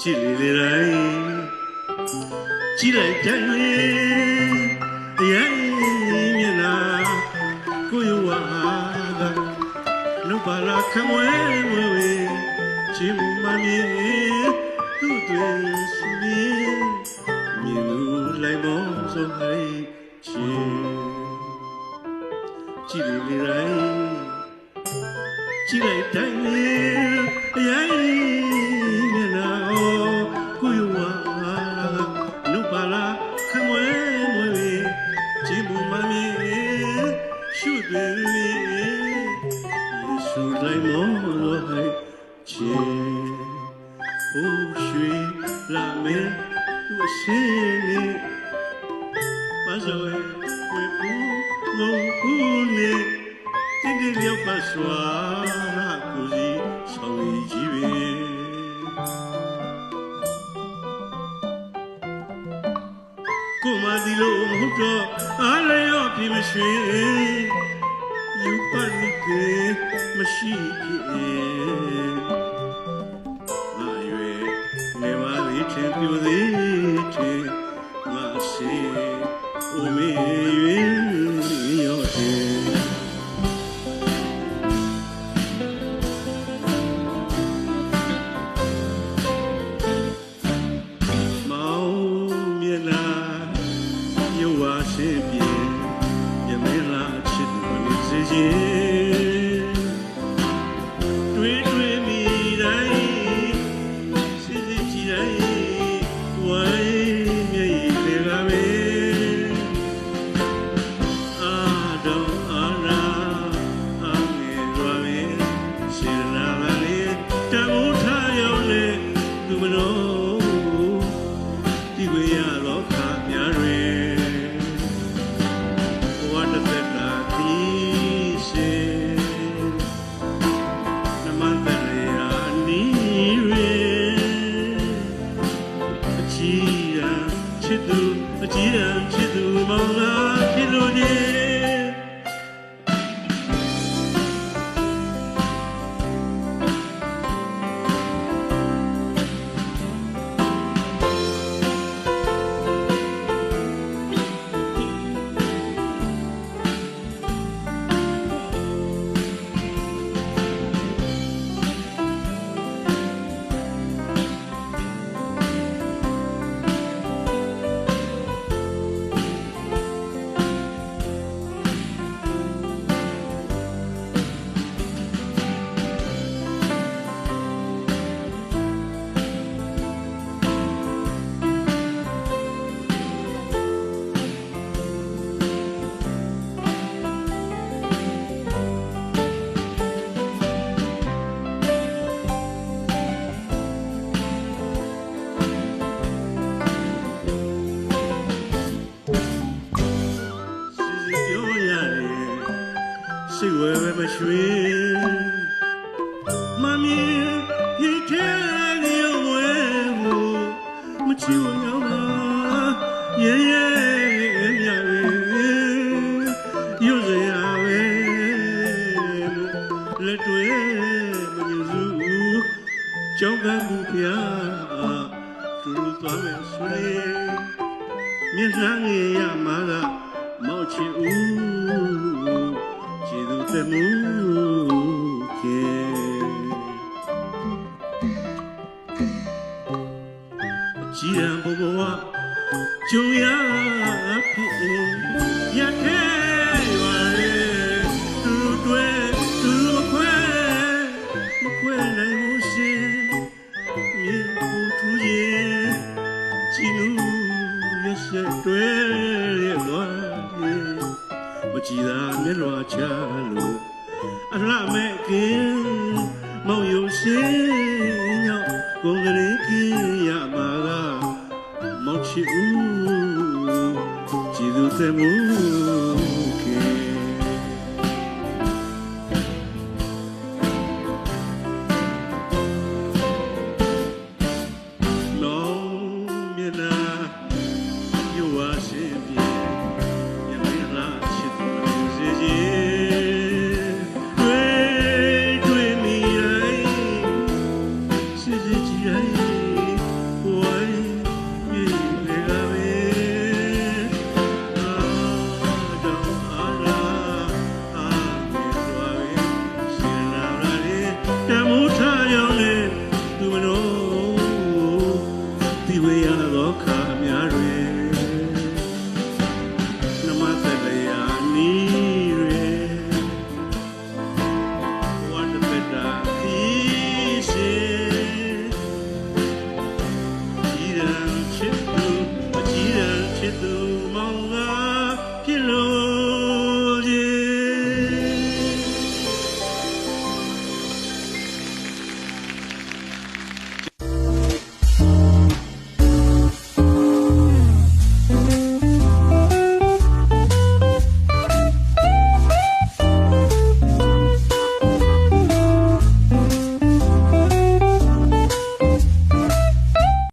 ကြည်လေတိုင်းကြည်လိုက်တိုင်းအရင်မျက်နာကိုယဝါကနှုတ်ပါလာခမွဲဝဲဝဲချီမမမြင်သူ့တွေရှိမြင်မြင်လူလိုက်မောဆုံးဟိုင်းချီကြည်လေတိုင်းကြည်လိုက်တိုင်းအရင်မျက်နာကိုယဝါနှုတ်ပါလာခမွဲဝဲဝဲချီမမမြင်ရှုတွေရှုလိုက်မောလို့ဟိုင်းချီအိုးရွှေလာမဲသူအရှင်းနေပါစဝဲဝဲပူငုံဦးနေတင်းတင်းရောက်ပါစွာလာကိုစီဆောင်ရည်ကြီးပဲကိုမဒီလိုမဟုတ်တော့အားလျော့ပြမရှိယူပါနိကေမရှိဖြစ်ငါရွယ်နေပါလေချင်ပြူသေးချင်ငါရှိအိုမေရွယ်ရောတယ်မောင်မြလာရုပ်ဝါရှိပြေရမင်းလာချစ်သူမစေခြင်းတွေ့တွေ့မိတိုင်းစီစီကြည်တိုင်းဝိုင်းမြေလေလာပဲအာတော့အာရာအာငယ်ရွာပဲရှင်လာပါလေတမိုးထားရောက်လေသူမတော်ဒီဝေရလောကများတွင်အကြည်ရန်ချစ်သူမောင်လာဖြစ်လို့နေစိတ်ဝဲပဲမရွှေမမီဟိထဲရုံဝဲမှုမချီဝညောင်းလာရဲရဲမြရဲရုပ်စရာပဲလက်တွေမညူစုကြောင်းကမှုဖျားသူတို့သွားမယ်ဆိုလေမျက်နှာငယ်ရမှာကမောက်ချီဦးကြည်သူသက်မှုကေကြည်ရန်ဘဘဝကျုံရဖြစ်ရခဲရွာရဲသူတွေသူမခွဲနိုင်မှုရှင်မြေကိုထူးရဲ့ကြည်လူရဆက်တွေရဲ့သွားမကြည်သာမျက်လွှာချလို့အလှမဲ့ကင်းမောင်ရုံရှင်ညောင်းကုန်ကလေးကင်းရပါကမောင်ချီဦးကြည်သူသက်မှု